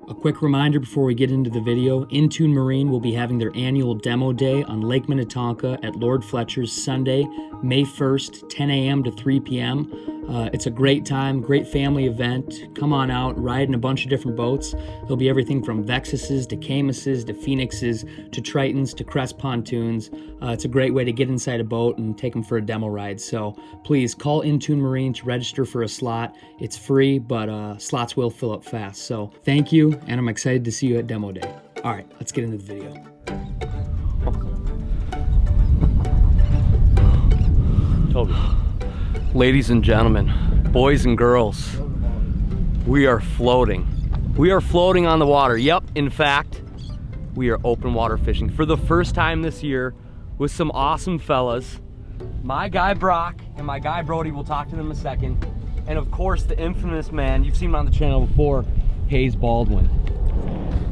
A quick reminder before we get into the video, Intune Marine will be having their annual demo day on Lake Minnetonka at Lord Fletcher's Sunday, May 1st, 10 a.m. to 3 p.m. It's a great time, great family event. Come on out, ride in a bunch of different boats. There'll be everything from Vexuses to Camuses to Phoenixes to Tritons to Crest pontoons. It's a great way to get inside a boat and take them for a demo ride. So please call Intune Marine to register for a slot. It's free, but slots will fill up fast. So thank you, and I'm excited to see you at demo day. All right, let's get into the video. Toby. Ladies and gentlemen, boys and girls, we are floating. We are floating on the water. Yep, in fact, we are open water fishing for the first time this year with some awesome fellas. My guy Brok and my guy Brody, we'll talk to them in a second. And of course, the infamous man, you've seen him on the channel before, Hayes Baldwin.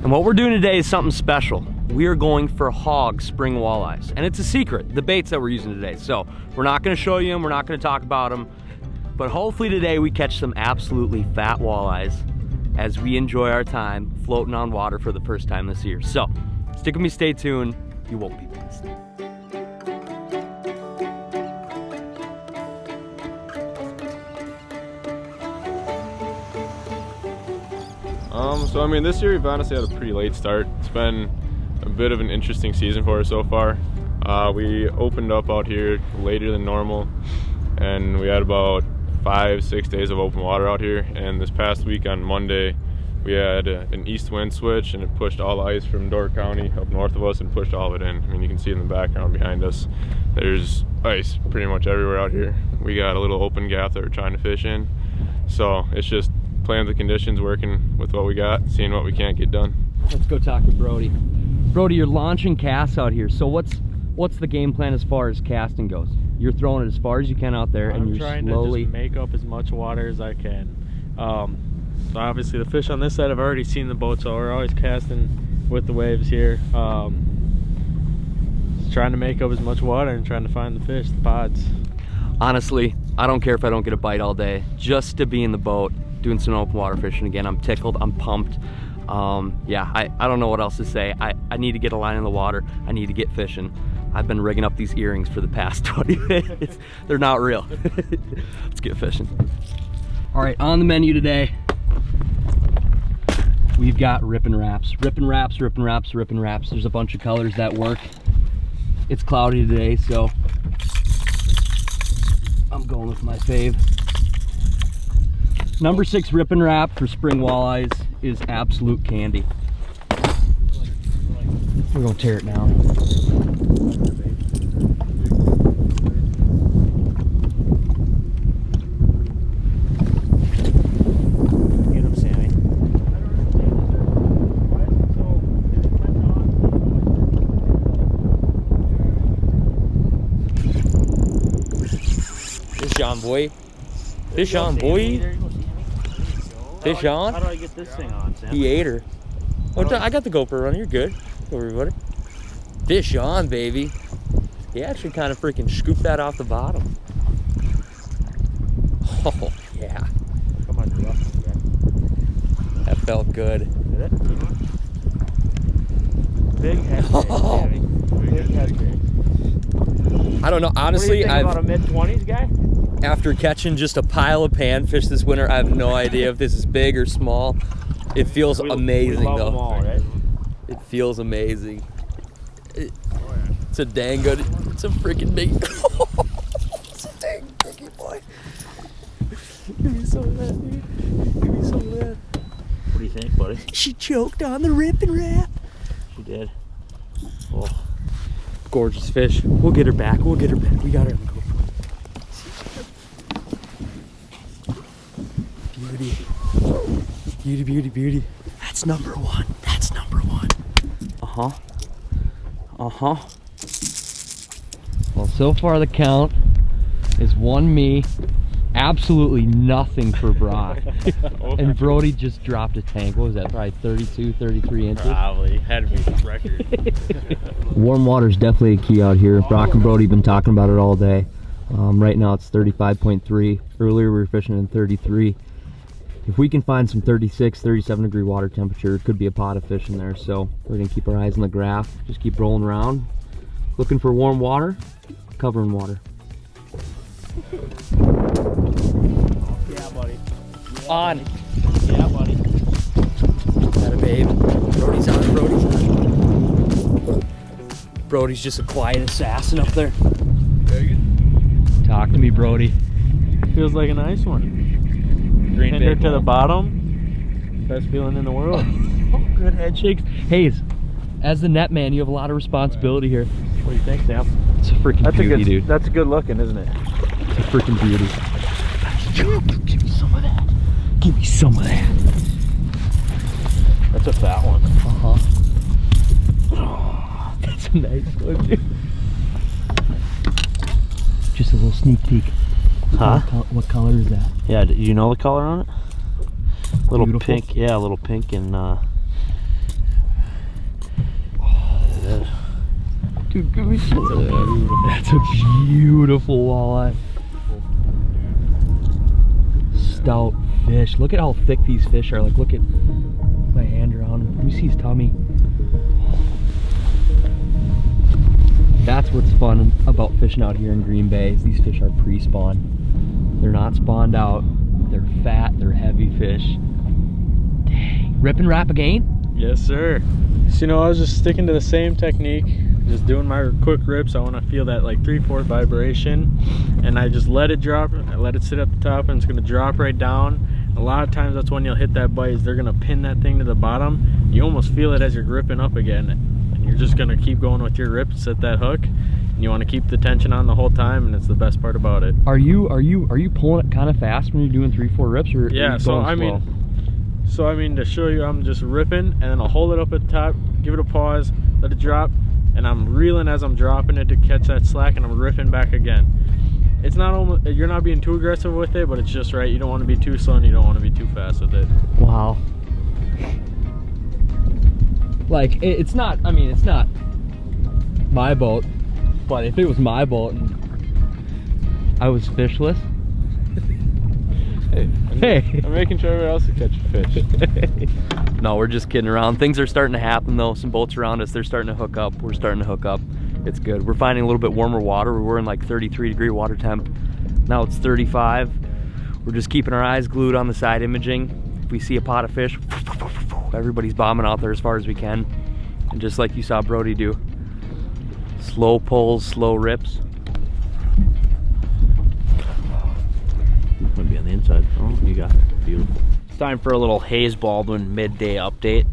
And what we're doing today is something special. We are going for HOG spring walleyes. And it's a secret, the baits that we're using today. So we're not gonna show you them, we're not gonna talk about them, but hopefully today we catch some absolutely fat walleyes as we enjoy our time floating on water for the first time this year. So stick with me, stay tuned, you won't be missed. So I mean, this year we've honestly had a pretty late start. It's been a bit of an interesting season for us so far. We opened up out here later than normal, and we had about 5-6 days of open water out here. And this past week on Monday, we had an east wind switch, and it pushed all the ice from Door County up north of us and pushed all of it in. I mean, you can see in the background behind us, there's ice pretty much everywhere out here. We got a little open gap that we're trying to fish in. So it's just playing the conditions, working with what we got, seeing what we can't get done. Let's go talk to Brody. Brody, you're launching casts out here. So what's the game plan as far as casting goes? You're throwing it as far as you can out there, and you're trying slowly to just make up as much water as I can. So obviously the fish on this side, I've already seen the boat, so we're always casting with the waves here. Just trying to make up as much water and trying to find the fish, the pods. Honestly, I don't care if I don't get a bite all day, just to be in the boat doing some open water fishing again. I'm tickled, I'm pumped. Yeah, I don't know what else to say. I need to get a line in the water. I need to get fishing. I've been rigging up these earrings for the past 20 minutes. They're not real. Let's get fishing. All right, on the menu today, we've got rippin' wraps. Rippin' wraps, rippin' wraps, rippin' wraps. There's a bunch of colors that work. It's cloudy today, so I'm going with my fave. Number 6 rippin' wrap for spring walleyes is absolute candy. We're gonna tear it down. Get him, Sammy. Fish on, boy. Fish on, boy. Fish on? How do I get this thing on, Sam? He ate her. Oh, I got the GoPro running. You're good. Go, everybody. Fish on, baby. He actually kind of freaking scooped that off the bottom. Oh, yeah. Come on, you rough. That felt good. Did it? Big head fish, Sammy. Big head fish. I don't know. Honestly, I've about a mid-20s guy? After catching just a pile of panfish this winter, I have no idea if this is big or small. It feels amazing, love though. Them all, right? It feels amazing. It's a dang good. It's a freaking big. It's a dang biggie boy. Give me some of that, dude. Give me some of that. What do you think, buddy? She choked on the rippin' wrap. She did. Oh, gorgeous fish. We'll get her back. We'll get her back. We got her on the GoPro. Beauty. Beauty, beauty, beauty. That's number 1. That's number 1. Uh-huh. Uh-huh. Well, so far the count is 1 me, absolutely nothing for Brok. And Brody just dropped a tank. What was that? Probably 32, 33 inches? Probably. Had to be the record. Warm water is definitely a key out here. Brok and Brody have been talking about it all day. Right now it's 35.3. Earlier we were fishing in 33. if we can find some 36, 37 degree water temperature, it could be a pot of fish in there. So we're gonna keep our eyes on the graph, just keep rolling around, looking for warm water, covering water. Yeah, buddy. On. Yeah, buddy. Got a babe. Brody's on, Brody's on. Brody's just a quiet assassin up there. Very good. Talk to me, Brody. Feels like a nice one. Green Hinder bait to the ball. bottom. Best feeling in the world. Good head shakes. Hayes, as the net man, you have a lot of responsibility here. What do you think, Sam? It's a freaking beauty, dude. That's good looking, isn't it? It's a freaking beauty. Give me some of that. Give me some of that. That's a fat one. Uh-huh. Oh, that's a nice one, dude. Just a little sneak peek. Huh? What color is that? Yeah, do you know the color on it? Little Beautiful. pink, yeah, a little pink and it is. Dude, give me some of that. That's a beautiful walleye. Stout fish. Look at how thick these fish are. Like, look at my hand around him. Let me see his tummy. That's what's fun about fishing out here in Green Bay is these fish are pre-spawn. They're not spawned out. They're fat, they're heavy fish. Dang. Rip and wrap again? Yes, sir. So, you know, I was just sticking to the same technique, just doing my quick rips. I want to feel that like 3/4 vibration, and I just let it drop. I let it sit at the top, and it's going to drop right down. A lot of times that's when you'll hit that bite, is they're going to pin that thing to the bottom. You almost feel it as you're gripping up again, and you're just going to keep going with your rip and set that hook. And you want to keep the tension on the whole time, and it's the best part about it. Are you pulling it kind of fast when you're doing 3-4 rips, or Yeah, are you so going I slow? mean to show you, I'm just ripping, and then I'll hold it up at the top, give it a pause, let it drop, and I'm reeling as I'm dropping it to catch that slack, and I'm riffing back again. It's not almost, you're not being too aggressive with it, but it's just right. You don't want to be too slow, and you don't want to be too fast with it. Wow. Like, it's not, I mean, it's not my boat, but if it was my boat and I was fishless, Hey, I'm making sure everyone else can catch a fish. No, we're just kidding around. Things are starting to happen though. Some boats around us, they're starting to hook up. We're starting to hook up. It's good. We're finding a little bit warmer water. We were in like 33 degree water temp. Now it's 35. We're just keeping our eyes glued on the side imaging. If we see a pot of fish, everybody's bombing out there as far as we can. And just like you saw Brody do, slow pulls, slow rips. Might be on the inside. Oh, you got it. Beautiful. It's time for a little Hayes Baldwin midday update,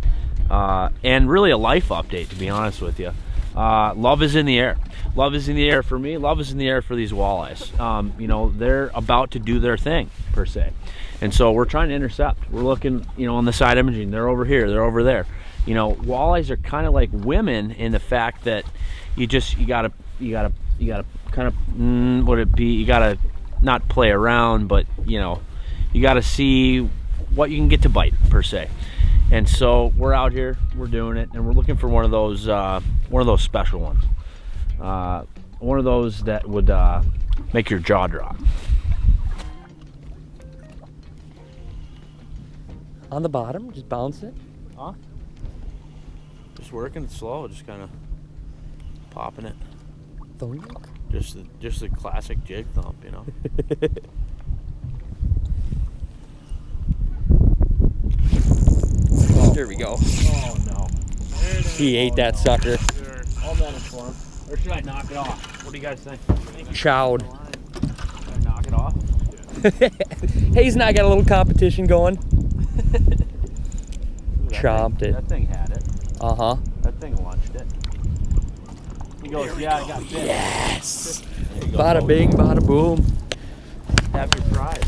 and really a life update, to be honest with you. Love is in the air. Love is in the air for me. Love is in the air for these walleyes. You know, they're about to do their thing, per se. And so we're trying to intercept. We're looking, you know, on the side imaging. They're over here. They're over there. You know, walleyes are kind of like women in the fact that you gotta kind of, what it be? You gotta not play around, but you know, you gotta see what you can get to bite, per se. And so we're out here, we're doing it, and we're looking for one of those special ones. One of those that would make your jaw drop. On the bottom, just bounce it. Huh? Just working it slow, just kind of popping it. Thunk. Just the classic jig thump, you know. There we go. Oh no. He ate that sucker. All done it for him. Or should I knock it off? What do you guys think? Chowed. Should I knock it off? Hayes and I got a little competition going. Chomped it. That thing had it. Uh-huh. That thing launched it. He goes, yeah, I got bit. Yes! There you go, Bada Toby. bing, bada boom. Have your prize.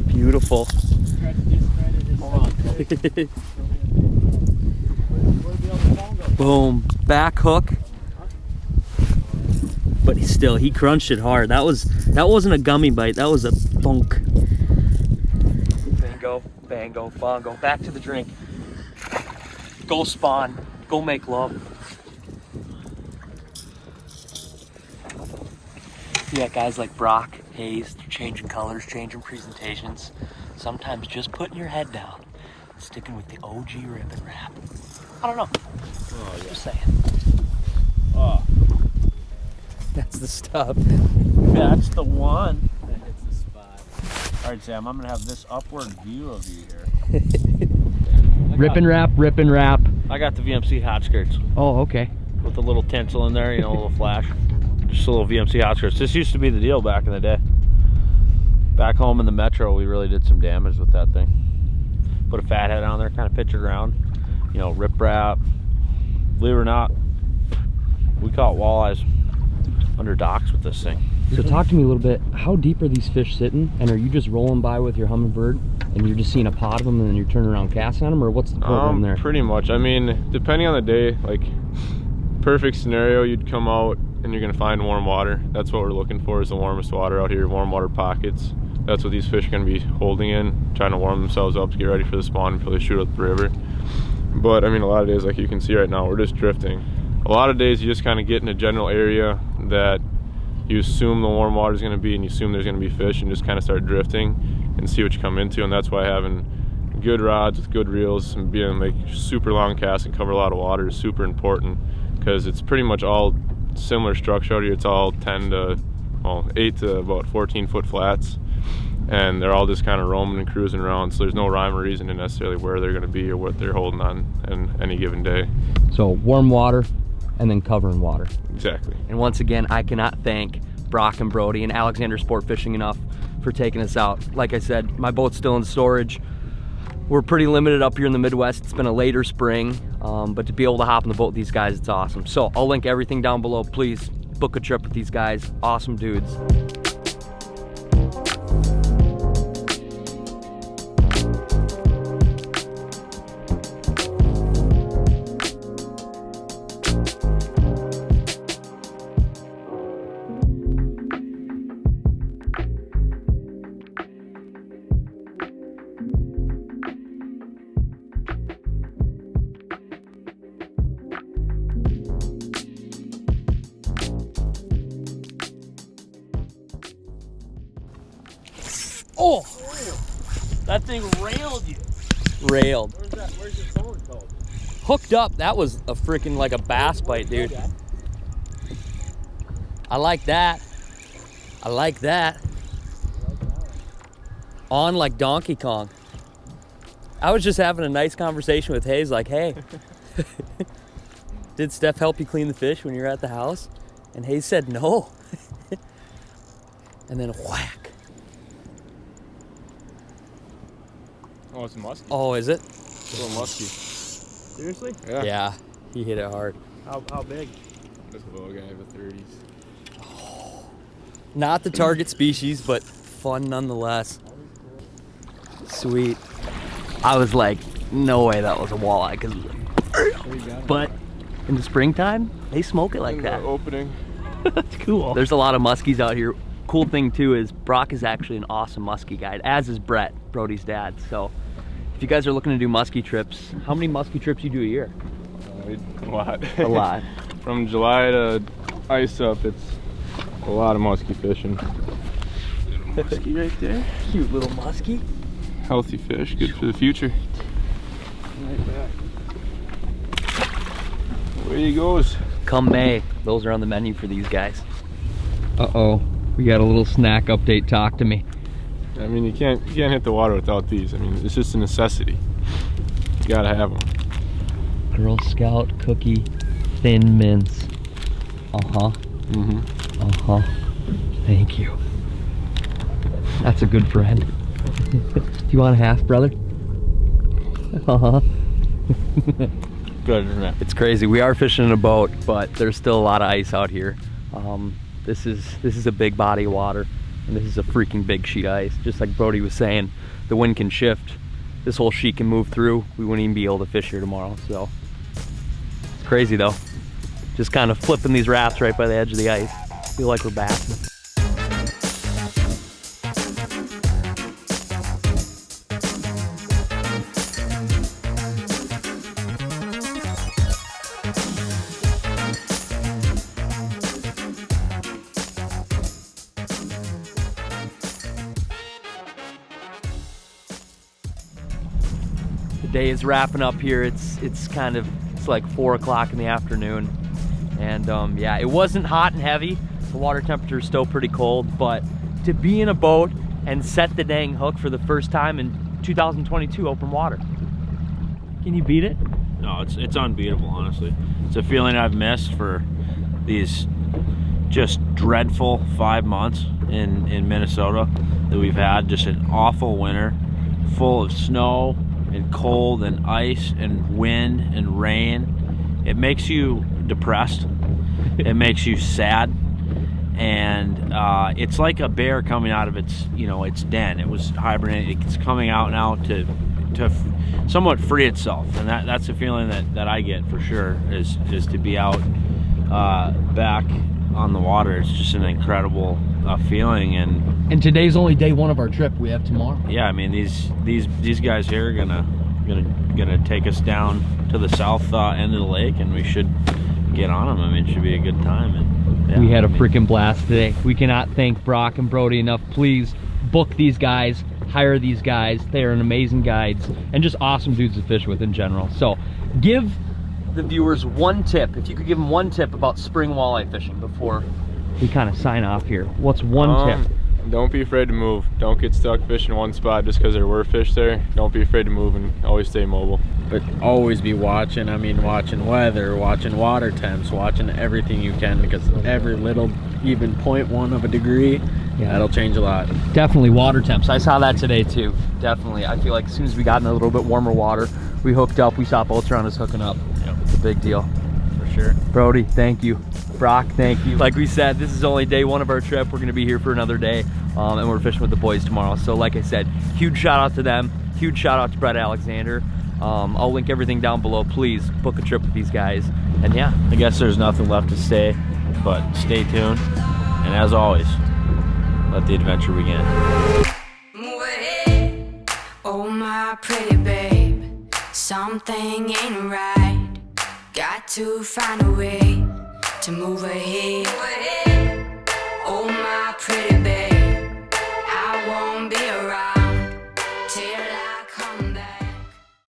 Beautiful. Hold on. Boom. Back hook. But he crunched it hard. That wasn't a gummy bite, that was a thunk. Bango, bango, bongo. Back to the drink. Go spawn. Go make love. You got guys like Brok, Hayes, they're changing colors, changing presentations. sometimes just putting your head down, sticking with the OG rip and wrap. I don't know. Oh, yeah. Just saying. Oh, That's the stuff. that's the one. That's the spot. All right, Sam, I'm gonna have this upward view of you here. Rip and wrap, rip and wrap. I got the VMC hot skirts Oh, okay. with the little tinsel in there, you know, a little flash. Just a little VMC hot skirts. This used to be the deal back in the day. Back home in the metro, we really did some damage with that thing. Put a fat head on there, kind of pitch it around, you know, rip wrap. Believe it or not, we caught walleyes under docks with this thing. So talk to me a little bit. How deep are these fish sitting? And are you just rolling by with your hummingbird and you're just seeing a pod of them and then you're turning around casting on them? Or what's the program there? Pretty much. I mean, depending on the day, like perfect scenario, you'd come out and you're gonna find warm water. That's what we're looking for, is the warmest water out here, warm water pockets. That's what these fish are gonna be holding in, trying to warm themselves up to get ready for the spawn before they shoot up the river. But I mean, a lot of days, like you can see right now, we're just drifting. A lot of days you just kind of get in a general area that you assume the warm water is going to be, and you assume there's going to be fish, and just kind of start drifting and see what you come into. And that's why having good rods with good reels and being like super long casts and cover a lot of water is super important, because it's pretty much all similar structure out here. It's all 8 to about 14 foot flats, and they're all just kind of roaming and cruising around, so there's no rhyme or reason to necessarily where they're going to be or what they're holding on any given day. So warm water and then covering water. Exactly. And once again, I cannot thank Brok and Brody and Alexander Sport Fishing enough for taking us out. Like I said, my boat's still in storage. We're pretty limited up here in the Midwest. It's been a later spring, but to be able to hop on the boat with these guys, it's awesome. So I'll link everything down below. Please book a trip with these guys. Awesome dudes. Oh, that thing railed you. Railed. Where's your phone code? Hooked up. That was a freaking like a bass bite, dude. I like that. I like that. On like Donkey Kong. I was just having a nice conversation with Hayes, like, hey, did Steph help you clean the fish when you were at the house? And Hayes said no. And then whack. Oh, it's musky. Oh, is it? It's a little musky. Seriously? Yeah. Yeah, he hit it hard. How big? That's a little guy in the 30s. Not the target species, but fun nonetheless. Sweet. I was like, no way that was a walleye, but in the springtime, they smoke it like In that. the opening. That's cool. There's a lot of muskies out here. Cool thing too is Brok is actually an awesome muskie guide, as is Brett, Brody's dad. So if you guys are looking to do muskie trips, how many muskie trips you do a year? A lot. A lot. From July to ice up, it's a lot of musky fishing. Muskie right there. Cute little muskie. Healthy fish, good for the future. Right back. Away he goes. Come May, those are on the menu for these guys. Uh-oh, we got a little snack update. Talk to me. I mean, you can't hit the water without these. I mean, it's just a necessity. You gotta have them. Girl Scout cookie thin mints. Uh-huh. Mm-hmm. Uh-huh. Thank you. That's a good friend. Do you want a half, brother? Uh-huh. Good, man. It's crazy. We are fishing in a boat, but there's still a lot of ice out here. This is a big body of water, and this is a freaking big sheet of ice. Just like Brody was saying, the wind can shift. This whole sheet can move through. We wouldn't even be able to fish here tomorrow. So it's crazy though. Just kind of flipping these rafts right by the edge of the ice. Feel like we're basking. The day is wrapping up here. It's like 4 o'clock in the afternoon. And yeah, it wasn't hot and heavy. The water temperature is still pretty cold, but to be in a boat and set the dang hook for the first time in 2022 open water. Can you beat it? No, it's unbeatable, honestly. It's a feeling I've missed for these just dreadful 5 months in Minnesota that we've had. Just an awful winter, full of snow and cold and ice and wind and rain. It makes you depressed. It makes you sad. And it's like a bear coming out of its den. It was hibernating. It's coming out now to somewhat free itself, and that's a feeling that I get for sure is to be out back on the water. It's just an incredible feeling. And today's only day 1 of our trip. We have tomorrow. Yeah, I mean these guys here are gonna take us down to the south end of the lake, and we should get on them. I mean, it should be a good time. And yeah, we had a freaking blast today. We cannot thank Brok and Brody enough. Please book these guys, hire these guys. They are an amazing guides and just awesome dudes to fish with in general. So give the viewers one tip, if you could give them one tip about spring walleye fishing before we kind of sign off here. What's one tip? Don't be afraid to move. Don't get stuck fishing one spot just because there were fish there. Don't be afraid to move and always stay mobile. But always be watching. I mean, watching weather, watching water temps, watching everything you can, because every little, even 0.1 of a degree, that'll change a lot. Definitely water temps. I saw that today too. Definitely. I feel like as soon as we got in a little bit warmer water, we hooked up. We saw boats around us hooking up. Yep. It's a big deal. For sure. Brody, thank you. Brok, thank you. Like we said, this is only day 1 of our trip. We're gonna be here for another day, and we're fishing with the boys tomorrow. So like I said, huge shout out to them. Huge shout out to Brett Alexander. I'll link everything down below. Please book a trip with these guys. And yeah, I guess there's nothing left to say, but stay tuned. And as always, let the adventure begin. Move ahead, oh my pretty babe. Something ain't right. Got to find a way to move ahead.